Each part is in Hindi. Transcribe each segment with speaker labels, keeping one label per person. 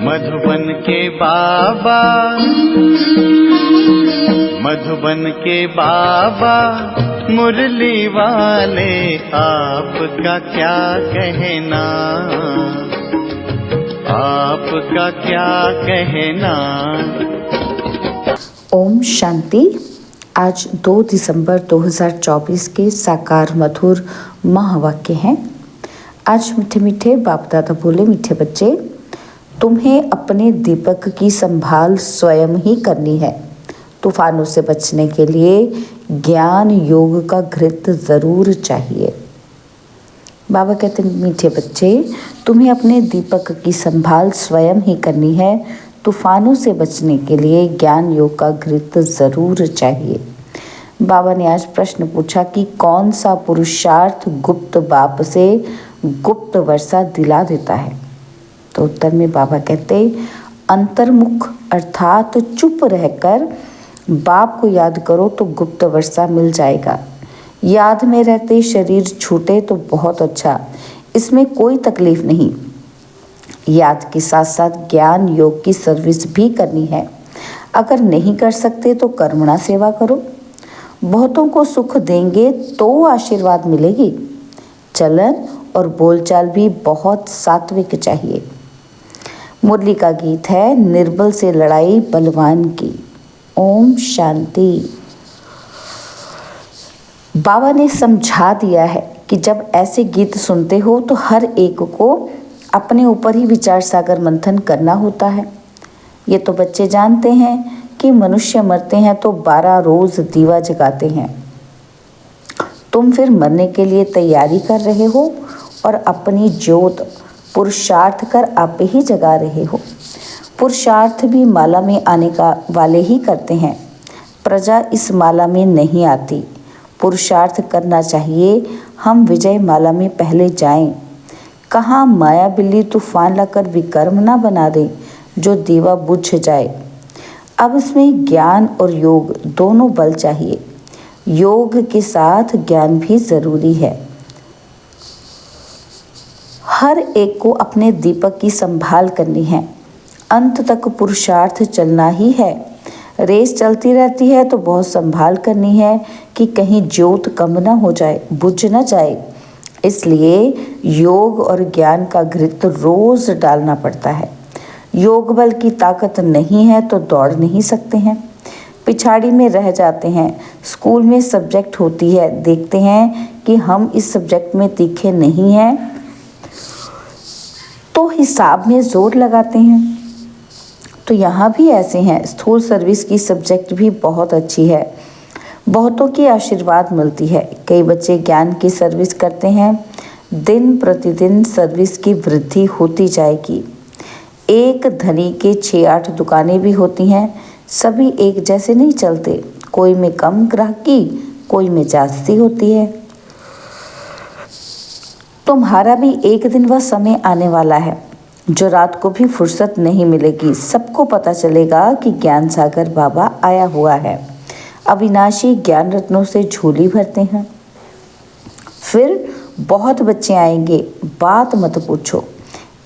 Speaker 1: मधुबन के बाबा, मधुबन के बाबा मुरली वाले, आपका क्या कहना, आपका क्या कहना।
Speaker 2: ओम शांति। आज 2 दिसंबर 2024 के साकार मधुर महावाक्य हैं। आज मीठे मीठे बाप दादा बोले, मीठे बच्चे, तुम्हें अपने दीपक की संभाल स्वयं ही करनी है। तूफानों से बचने के लिए ज्ञान योग का घृत जरूर चाहिए। बाबा कहते हैं, मीठे बच्चे, तुम्हें अपने दीपक की संभाल स्वयं ही करनी है। तूफानों से बचने के लिए ज्ञान योग का घृत जरूर चाहिए। बाबा ने आज प्रश्न पूछा कि कौन सा पुरुषार्थ गुप्त बाप से गुप्त वर्षा दिला देता है। तो उत्तर में बाबा कहते, अंतर्मुख अर्थात चुप रहकर बाप को याद करो तो गुप्त वर्षा मिल जाएगा। याद में रहते शरीर छूटे तो बहुत अच्छा, इसमें कोई तकलीफ नहीं। याद के साथ साथ ज्ञान योग की सर्विस भी करनी है। अगर नहीं कर सकते तो कर्मणा सेवा करो। बहुतों को सुख देंगे तो आशीर्वाद मिलेगी। चलन और बोलचाल भी बहुत सात्विक चाहिए। मुरली का गीत है, निर्बल से लड़ाई बलवान की। ओम शांति। बाबा ने समझा दिया है कि जब ऐसे गीत सुनते हो तो हर एक को अपने ऊपर ही विचार सागर मंथन करना होता है। ये तो बच्चे जानते हैं कि मनुष्य मरते हैं तो 12 रोज दीवा जगाते हैं। तुम फिर मरने के लिए तैयारी कर रहे हो और अपनी ज्योत पुरुषार्थ कर आप ही जगा रहे हो। पुरुषार्थ भी माला में आने का वाले ही करते हैं। प्रजा इस माला में नहीं आती। पुरुषार्थ करना चाहिए। हम विजय माला में पहले जाएं। कहाँ माया बिल्ली तूफान लाकर विकर्म ना बना दे जो दीवा बुझ जाए। अब इसमें ज्ञान और योग दोनों बल चाहिए। योग के साथ ज्ञान भी जरूरी है। हर एक को अपने दीपक की संभाल करनी है। अंत तक पुरुषार्थ चलना ही है। रेस चलती रहती है तो बहुत संभाल करनी है कि कहीं ज्योत कम ना हो जाए, बुझ ना जाए। इसलिए योग और ज्ञान का घृत रोज डालना पड़ता है। योग बल की ताकत नहीं है तो दौड़ नहीं सकते हैं, पिछाड़ी में रह जाते हैं। स्कूल में सब्जेक्ट होती है, देखते हैं कि हम इस सब्जेक्ट में तीखे नहीं हैं तो हिसाब में जोर लगाते हैं। तो यहाँ भी ऐसे हैं। स्थूल सर्विस की सब्जेक्ट भी बहुत अच्छी है, बहुतों की आशीर्वाद मिलती है। कई बच्चे ज्ञान की सर्विस करते हैं। दिन प्रतिदिन सर्विस की वृद्धि होती जाएगी। एक धनी के 6-8 दुकानें भी होती हैं। सभी एक जैसे नहीं चलते। कोई में कम ग्राहकी, कोई में जास्ती होती है। तुम्हारा भी एक दिन वह समय आने वाला है जो रात को भी फुर्सत नहीं मिलेगी। सबको पता चलेगा कि ज्ञान सागर बाबा आया हुआ है। अविनाशी ज्ञान रत्नों से झोली भरते हैं। फिर बहुत बच्चे आएंगे, बात मत पूछो।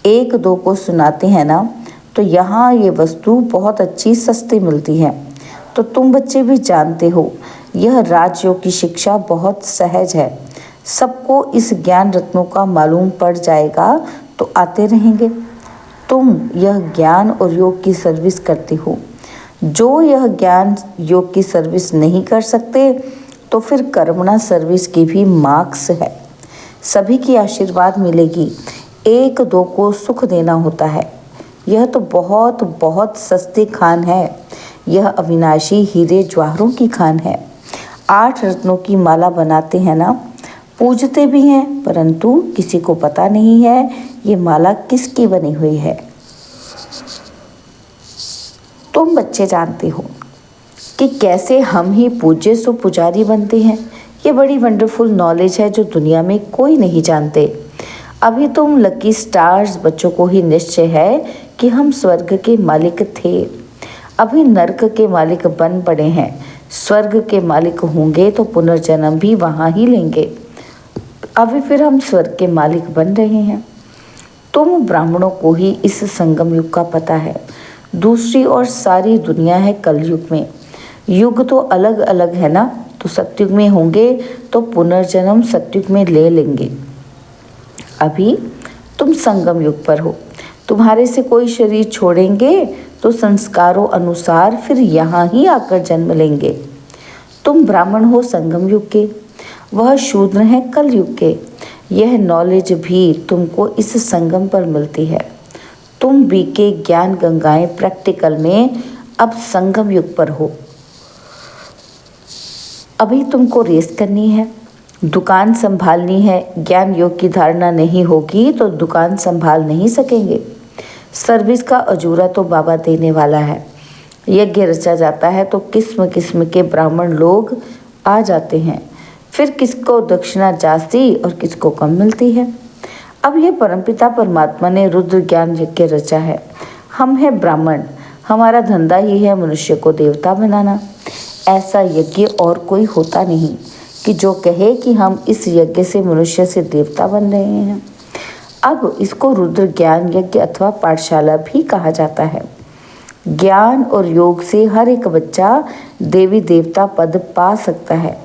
Speaker 2: 1-2 को सुनाते हैं ना, तो यहाँ ये वस्तु बहुत अच्छी सस्ती मिलती है। तो तुम बच्चे भी जानते हो यह राजयोग की शिक्षा बहुत सहज है। सबको इस ज्ञान रत्नों का मालूम पड़ जाएगा तो आते रहेंगे। तुम यह ज्ञान और योग की सर्विस करते हो। जो यह ज्ञान योग की सर्विस नहीं कर सकते तो फिर कर्मणा सर्विस की भी मार्क्स है। सभी की आशीर्वाद मिलेगी। 1-2 को सुख देना होता है। यह तो बहुत बहुत सस्ती खान है। यह अविनाशी हीरे जवाहरों की खान है। 8 रत्नों की माला बनाते हैं ना, पूजते भी हैं, परंतु किसी को पता नहीं है ये माला किसकी बनी हुई है। तुम बच्चे जानते हो कि कैसे हम ही पूज्य सो पुजारी बनते हैं। ये बड़ी वंडरफुल नॉलेज है जो दुनिया में कोई नहीं जानते। अभी तुम लकी स्टार्स बच्चों को ही निश्चय है कि हम स्वर्ग के मालिक थे। अभी नर्क के मालिक बन पड़े हैं। स्वर्ग के मालिक होंगे तो पुनर्जन्म भी वहाँ ही लेंगे। अभी फिर हम स्वर्ग के मालिक बन रहे हैं। तुम ब्राह्मणों को ही इस संगम युग का पता है। दूसरी और सारी दुनिया है कलयुग में। युग तो अलग अलग है ना, तो सतयुग में होंगे तो पुनर्जन्म सतयुग में ले लेंगे। अभी तुम संगम युग पर हो। तुम्हारे से कोई शरीर छोड़ेंगे तो संस्कारों अनुसार फिर यहाँ ही आकर जन्म लेंगे। तुम ब्राह्मण हो संगम युग के, वह शूद्र हैं कल युग के। यह नॉलेज भी तुमको इस संगम पर मिलती है। तुम बीके ज्ञान गंगाएं प्रैक्टिकल में अब संगम युग पर हो। अभी तुमको रेस करनी है, दुकान संभालनी है। ज्ञान योग की धारणा नहीं होगी तो दुकान संभाल नहीं सकेंगे। सर्विस का अजूरा तो बाबा देने वाला है। यज्ञ रचा जाता है तो किस्म किस्म के ब्राह्मण लोग आ जाते हैं। फिर किसको दक्षिणा जास्ती और किसको कम मिलती है। अब यह परमपिता परमात्मा ने रुद्र ज्ञान यज्ञ रचा है। हम हैं ब्राह्मण, हमारा धंधा ही है मनुष्य को देवता बनाना। ऐसा यज्ञ और कोई होता नहीं कि जो कहे कि हम इस यज्ञ से मनुष्य से देवता बन रहे हैं। अब इसको रुद्र ज्ञान यज्ञ अथवा पाठशाला भी कहा जाता है। ज्ञान और योग से हर एक बच्चा देवी देवता पद पा सकता है।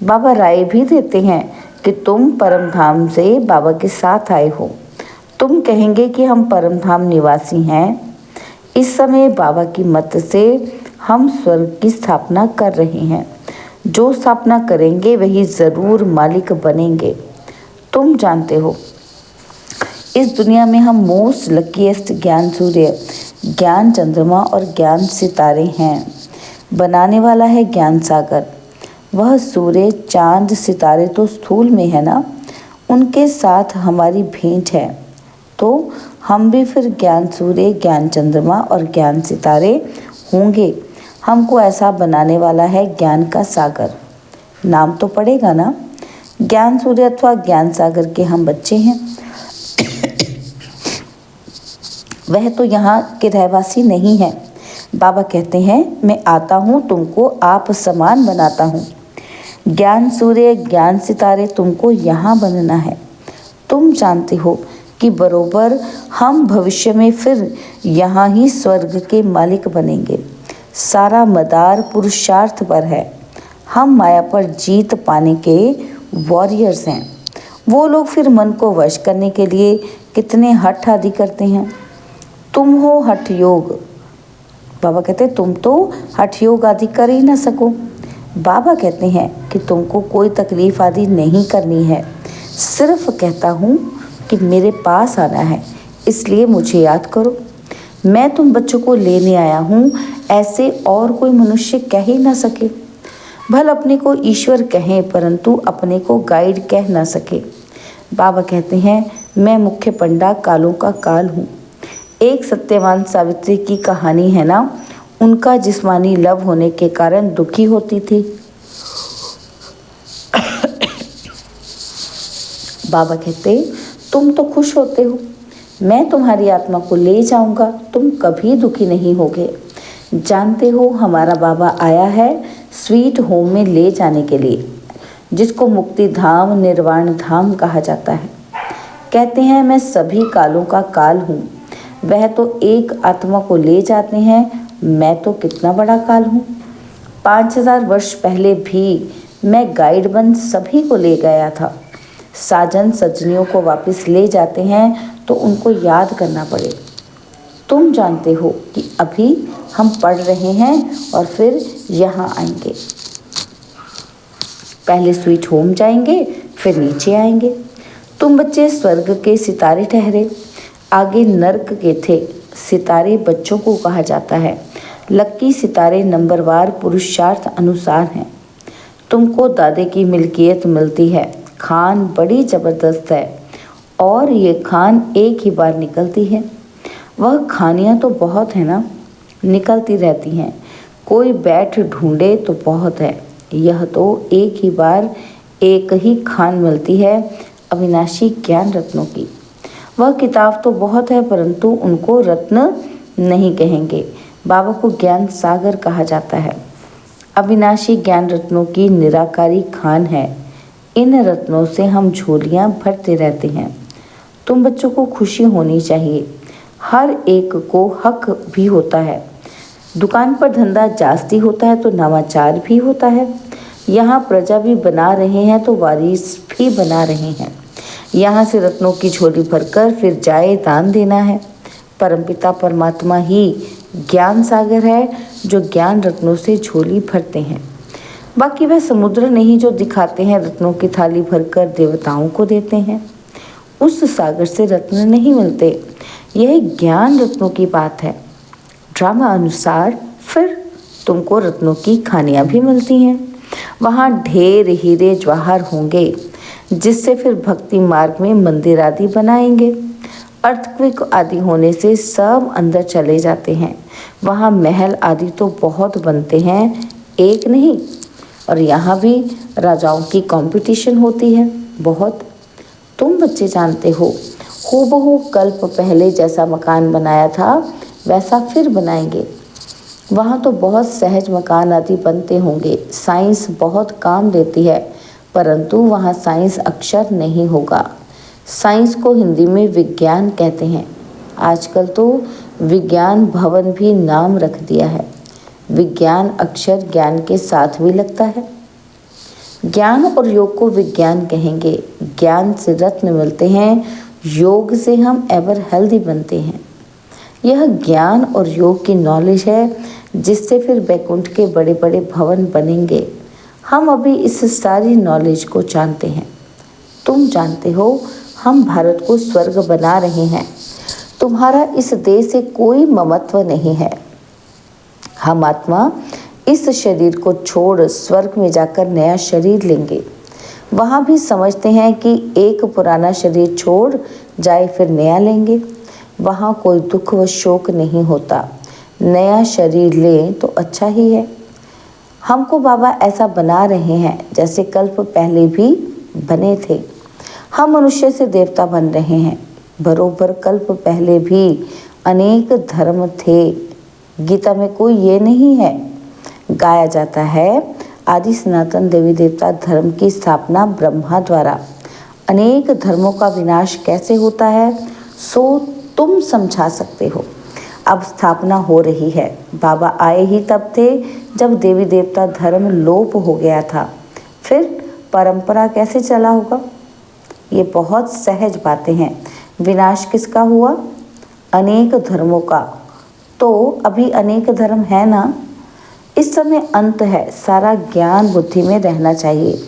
Speaker 2: बाबा राय भी देते हैं कि तुम परम धाम से बाबा के साथ आए हो। तुम कहेंगे कि हम परम धाम निवासी हैं। इस समय बाबा की मत से हम स्वर्ग की स्थापना कर रहे हैं। जो स्थापना करेंगे वही ज़रूर मालिक बनेंगे। तुम जानते हो इस दुनिया में हम मोस्ट लकीएस्ट ज्ञान सूर्य, ज्ञान चंद्रमा और ज्ञान सितारे हैं। बनाने वाला है ज्ञान सागर। वह सूर्य चांद सितारे तो स्थूल में है ना, उनके साथ हमारी भेंट है। तो हम भी फिर ज्ञान सूर्य, ज्ञान चंद्रमा और ज्ञान सितारे होंगे। हमको ऐसा बनाने वाला है ज्ञान का सागर। नाम तो पड़ेगा ना, ज्ञान सूर्य अथवा ज्ञान सागर के हम बच्चे हैं। वह तो यहाँ के रहवासी नहीं है। बाबा कहते हैं मैं आता हूँ तुमको आप समान बनाता हूँ। ज्ञान सूर्य, ज्ञान सितारे तुमको यहाँ बनना है। तुम जानते हो कि बरोबर हम भविष्य में फिर यहाँ ही स्वर्ग के मालिक बनेंगे। सारा मदार पुरुषार्थ पर है। हम माया पर जीत पाने के वॉरियर्स हैं। वो लोग फिर मन को वश करने के लिए कितने हठ आदि करते हैं। तुम हो हठ योग। बाबा कहते हैं तुम तो हठ योग आदि कर ही ना सको। बाबा कहते हैं कि तुमको कोई तकलीफ आदि नहीं करनी है। सिर्फ कहता हूँ कि मेरे पास आना है, इसलिए मुझे याद करो। मैं तुम बच्चों को लेने आया हूँ, ऐसे और कोई मनुष्य कह ही ना सके। भल अपने को ईश्वर कहें परंतु अपने को गाइड कह ना सके। बाबा कहते हैं मैं मुख्य पंडा कालों का काल हूँ। एक सत्यवान सावित्री की कहानी है ना, उनका जिस्मानी लव होने के कारण दुखी होती थी। बाबा कहते तुम तो खुश होते हो, मैं तुम्हारी आत्मा को ले जाऊंगा, तुम कभी दुखी नहीं होगे। जानते हो हमारा बाबा आया है स्वीट होम में ले जाने के लिए, जिसको मुक्ति धाम निर्वाण धाम कहा जाता है। कहते हैं मैं सभी कालों का काल हूँ। वह तो एक आत्मा को ले जाते हैं, मैं तो कितना बड़ा काल हूँ। 5000 वर्ष पहले भी मैं गाइड बन सभी को ले गया था। साजन सजनियों को वापस ले जाते हैं तो उनको याद करना पड़े। तुम जानते हो कि अभी हम पढ़ रहे हैं और फिर यहाँ आएंगे। पहले स्वीट होम जाएंगे, फिर नीचे आएंगे। तुम बच्चे स्वर्ग के सितारे ठहरे, आगे नर्क के थे। सितारे बच्चों को कहा जाता है। लक्की सितारे नंबरवार पुरुषार्थ अनुसार हैं। तुमको दादे की मिल्कियत मिलती है। खान बड़ी ज़बरदस्त है और ये खान एक ही बार निकलती है। वह खानियाँ तो बहुत है ना, निकलती रहती हैं। कोई बैठ ढूंढे तो बहुत है। यह तो एक ही बार एक ही खान मिलती है, अविनाशी ज्ञान रत्नों की। वह किताब तो बहुत है परंतु उनको रत्न नहीं कहेंगे। बाबा को ज्ञान सागर कहा जाता है। अविनाशी ज्ञान रत्नों की निराकारी खान है। इन रत्नों से हम झोलियाँ भरते रहते हैं। तुम बच्चों को खुशी होनी चाहिए, हर एक को हक भी होता है। दुकान पर धंधा जास्ती होता है तो नवाचार भी होता है। यहाँ प्रजा भी बना रहे हैं तो वारिस भी बना रहे हैं। यहाँ से रत्नों की झोली भरकर फिर जाए दान देना है। परमपिता परमात्मा ही ज्ञान सागर है जो ज्ञान रत्नों से झोली भरते हैं। बाकी वह समुद्र नहीं जो दिखाते हैं रत्नों की थाली भरकर देवताओं को देते हैं। उस सागर से रत्न नहीं मिलते, यह ज्ञान रत्नों की बात है। ड्रामा अनुसार फिर तुमको रत्नों की खानियाँ भी मिलती हैं। वहाँ ढेर हीरे जवाहर होंगे जिससे फिर भक्ति मार्ग में मंदिर आदि बनाएंगे। अर्थक्वेक आदि होने से सब अंदर चले जाते हैं। वहाँ महल आदि तो बहुत बनते हैं, एक नहीं। और यहाँ भी राजाओं की कंपटीशन होती है बहुत। तुम बच्चे जानते हो, हूबहू कल्प पहले जैसा मकान बनाया था वैसा फिर बनाएंगे। वहाँ तो बहुत सहज मकान आदि बनते होंगे। साइंस बहुत काम देती है, परंतु वहाँ साइंस अक्षर नहीं होगा। साइंस को हिंदी में विज्ञान कहते हैं। आजकल तो विज्ञान भवन भी नाम रख दिया है। विज्ञान अक्षर ज्ञान के साथ भी लगता है। ज्ञान और योग को विज्ञान कहेंगे। ज्ञान से रत्न मिलते हैं, योग से हम एवर हेल्दी बनते हैं। यह ज्ञान और योग की नॉलेज है जिससे फिर बैकुंठ के बड़े बड़े भवन बनेंगे। हम अभी इस सारी नॉलेज को जानते हैं। तुम जानते हो हम भारत को स्वर्ग बना रहे हैं। तुम्हारा इस देश से कोई ममत्व नहीं है। हम आत्मा इस शरीर को छोड़ स्वर्ग में जाकर नया शरीर लेंगे। वहाँ भी समझते हैं कि एक पुराना शरीर छोड़ जाए फिर नया लेंगे। वहाँ कोई दुख व शोक नहीं होता। नया शरीर लें तो अच्छा ही है। हमको बाबा ऐसा बना रहे हैं जैसे कल्प पहले भी बने थे। हम मनुष्य से देवता बन रहे हैं। बरोबर कल्प पहले भी अनेक धर्म थे। गीता में कोई ये नहीं है। गाया जाता है आदि सनातन देवी देवता धर्म की स्थापना ब्रह्मा द्वारा। अनेक धर्मों का विनाश कैसे होता है सो तुम समझा सकते हो। अब स्थापना हो रही है। बाबा आए ही तब थे जब देवी देवता धर्म लोप हो गया था। फिर परंपरा कैसे चला होगा? ये बहुत सहज बातें हैं। विनाश किसका हुआ? अनेक धर्मों का। तो अभी अनेक धर्म है ना। इस समय अंत है। सारा ज्ञान बुद्धि में रहना चाहिए।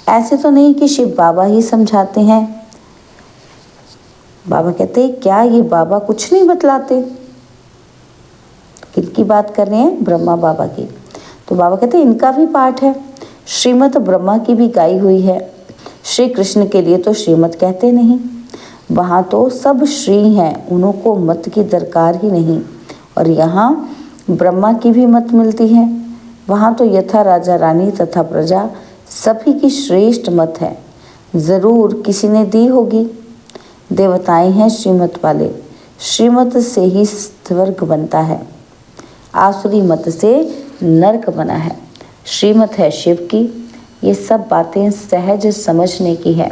Speaker 2: ऐसे तो नहीं कि शिव बाबा ही समझाते हैं। बाबा कहते हैं क्या ये बाबा कुछ नहीं बतलाते? किनकी बात कर रहे हैं? ब्रह्मा बाबा की। तो बाबा कहते हैं इनका भी पाठ है। श्रीमत ब्रह्मा की भी गाई हुई है। श्री कृष्ण के लिए तो श्रीमत कहते नहीं। वहाँ तो सब श्री हैं, उनको मत की दरकार ही नहीं। और यहाँ ब्रह्मा की भी मत मिलती है। वहाँ तो यथा राजा रानी तथा प्रजा सभी की श्रेष्ठ मत है। ज़रूर किसी ने दी होगी। देवताएं हैं श्रीमत वाले। श्रीमत से ही स्वर्ग बनता है। आसुरी मत से नरक बना है। श्रीमत है शिव की। ये सब बातें सहज समझने की है।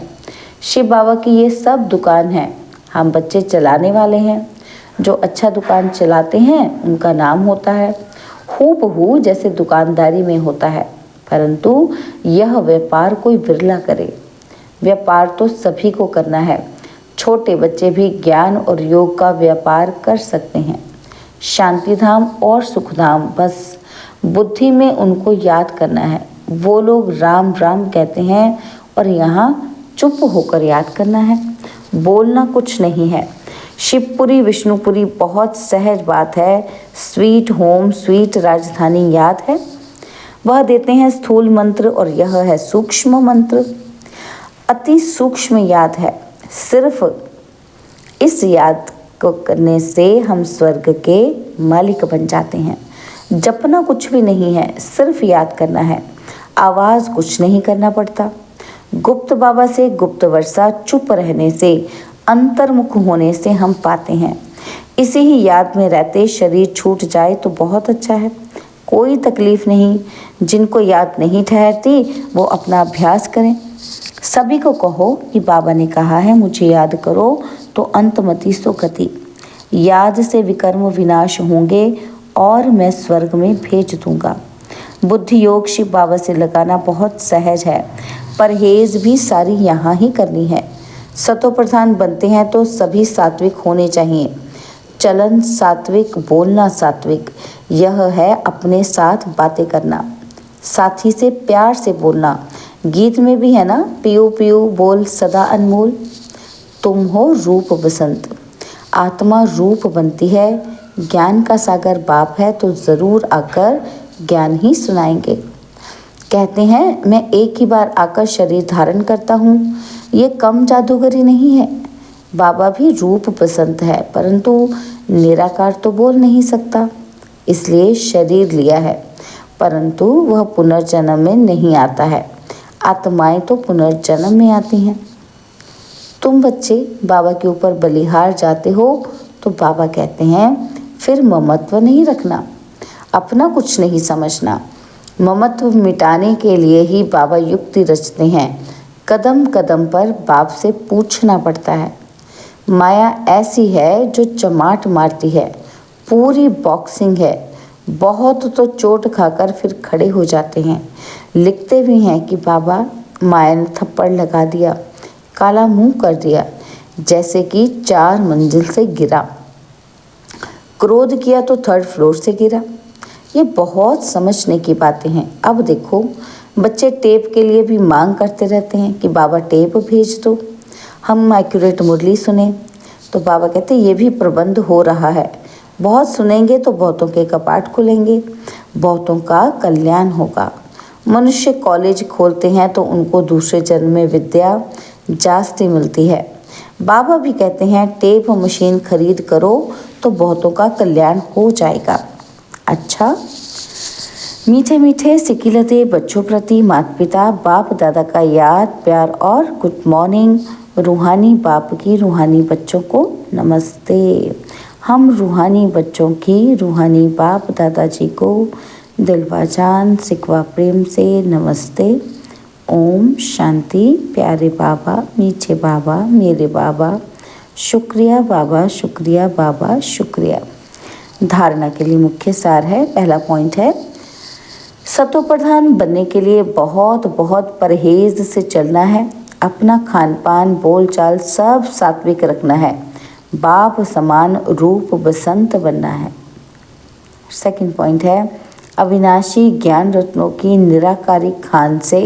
Speaker 2: शिव बाबा की ये सब दुकान है। हम बच्चे चलाने वाले हैं। जो अच्छा दुकान चलाते हैं उनका नाम होता है। हूबहू जैसे दुकानदारी में होता है, परंतु यह व्यापार कोई बिरला करे। व्यापार तो सभी को करना है। छोटे बच्चे भी ज्ञान और योग का व्यापार कर सकते हैं। शांतिधाम और सुखधाम बस बुद्धि में उनको याद करना है। वो लोग राम राम कहते हैं और यहाँ चुप होकर याद करना है। बोलना कुछ नहीं है। शिवपुरी विष्णुपुरी बहुत सहज बात है। स्वीट होम स्वीट राजधानी याद है। वह देते हैं स्थूल मंत्र और यह है सूक्ष्म मंत्र। अति सूक्ष्म याद है। सिर्फ इस याद को करने से हम स्वर्ग के मालिक बन जाते हैं। जपना कुछ भी नहीं है, सिर्फ याद करना है। आवाज़ कुछ नहीं करना पड़ता। गुप्त बाबा से गुप्त वर्षा चुप रहने से अंतर्मुख होने से हम पाते हैं। इसी ही याद में रहते शरीर छूट जाए तो बहुत अच्छा है। कोई तकलीफ नहीं। जिनको याद नहीं ठहरती वो अपना अभ्यास करें। सभी को कहो कि बाबा ने कहा है मुझे याद करो तो अंतमति सो गति। याद से विकर्म विनाश होंगे और मैं स्वर्ग में भेज दूंगा। बुद्धि योग शिव बाबा से लगाना बहुत सहज है। परहेज भी सारी यहाँ ही करनी है। सतो प्रधान बनते हैं तो सभी सात्विक होने चाहिए। चलन सात्विक, बोलना सात्विक, यह है अपने साथ बातें करना, साथी से प्यार से बोलना। गीत में भी है ना, पियो पियो बोल सदा अनमोल। तुम हो रूप बसंत। आत्मा रूप बनती है। ज्ञान का सागर बाप है तो ज़रूर आकर ज्ञान ही सुनाएंगे। कहते हैं मैं एक ही बार आकर शरीर धारण करता हूँ, ये कम जादूगरी नहीं है। बाबा भी रूप बसंत है, परंतु निराकार तो बोल नहीं सकता, इसलिए शरीर लिया है, परंतु वह पुनर्जन्म में नहीं आता है। आत्माएं तो पुनर्जन्म में आती हैं। तुम बच्चे बाबा के ऊपर बलिहार जाते हो तो बाबा कहते हैं फिर ममत्व नहीं रखना, अपना कुछ नहीं समझना। ममत्व मिटाने के लिए ही बाबा युक्ति रचते हैं। कदम कदम पर बाप से पूछना पड़ता है। माया ऐसी है जो चमाट मारती है, पूरी बॉक्सिंग है। बहुत तो चोट खाकर फिर खड़े हो जाते हैं। लिखते भी हैं कि बाबा माया ने थप्पड़ लगा दिया, काला मुंह कर दिया, जैसे कि 4 मंजिल से गिरा। क्रोध किया तो 3rd फ्लोर से गिरा। ये बहुत समझने की बातें हैं। अब देखो बच्चे टेप के लिए भी मांग करते रहते हैं कि बाबा टेप भेज दो, हम एक्यूरेट मुरली सुने। तो बाबा कहते ये भी प्रबंध हो रहा है। बहुत सुनेंगे तो बहुतों के कपाट खुलेंगे, बहुतों का कल्याण होगा। मनुष्य कॉलेज खोलते हैं तो उनको दूसरे जन्म में विद्या जास्ती मिलती है। बाबा भी कहते हैं टेप मशीन खरीद करो तो बहुतों का कल्याण हो जाएगा। अच्छा, मीठे मीठे सिकिलते बच्चों प्रति माता पिता बाप दादा का याद प्यार और गुड मॉर्निंग। रूहानी बाप की रूहानी बच्चों को नमस्ते। हम रूहानी बच्चों की रूहानी बाप दादाजी को दिलवा जान सिकवा प्रेम से नमस्ते। ओम शांति। प्यारे बाबा, मीठे बाबा, मेरे बाबा, शुक्रिया बाबा, शुक्रिया बाबा, शुक्रिया। धारणा के लिए मुख्य सार है। पहला पॉइंट है सतो प्रधान बनने के लिए बहुत बहुत परहेज से चलना है। अपना खान पान बोलचाल सब सात्विक रखना है। बाप समान रूप बसंत बनना है। सेकंड पॉइंट है अविनाशी ज्ञान रत्नों की निराकारी खान से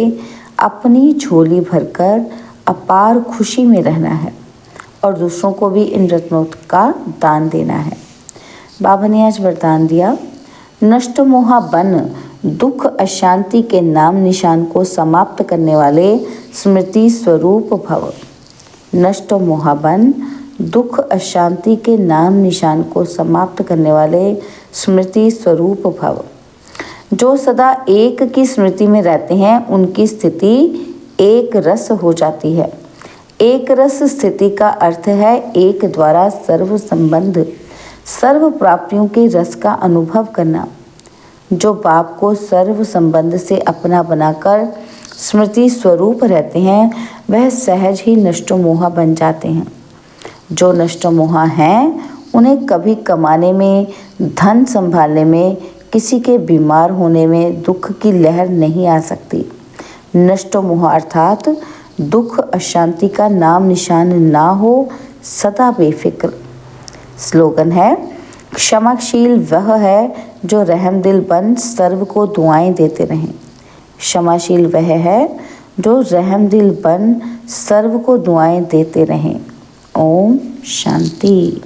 Speaker 2: अपनी झोली भरकर अपार खुशी में रहना है और दूसरों को भी इन रत्नों का दान देना है। बाबा ने आज वरदान दिया, नष्ट मोहा बन दुख अशांति के नाम निशान को समाप्त करने वाले स्मृति स्वरूप भव। नष्ट मोहा बन दुख अशांति के नाम निशान को समाप्त करने वाले स्मृति स्वरूप भव। जो सदा एक की स्मृति में रहते हैं उनकी स्थिति एक रस हो जाती है। एक रस स्थिति का अर्थ है एक द्वारा सर्व संबंध, सर्व प्राप्तियों के रस का अनुभव करना। जो बाप को सर्व संबंध से अपना बनाकर स्मृति स्वरूप रहते हैं वह सहज ही नष्ट मोहा बन जाते हैं। जो नष्ट मोहा हैं उन्हें कभी कमाने में, धन संभालने में, किसी के बीमार होने में दुख की लहर नहीं आ सकती। नष्ट मोह अर्थात दुख अशांति का नाम निशान ना हो, सदा बेफिक्र। स्लोगन है क्षमाशील वह है जो रहमदिल बन सर्व को दुआएं देते रहें। क्षमाशील वह है जो रहमदिल बन सर्व को दुआएं देते रहें। ओम शांति।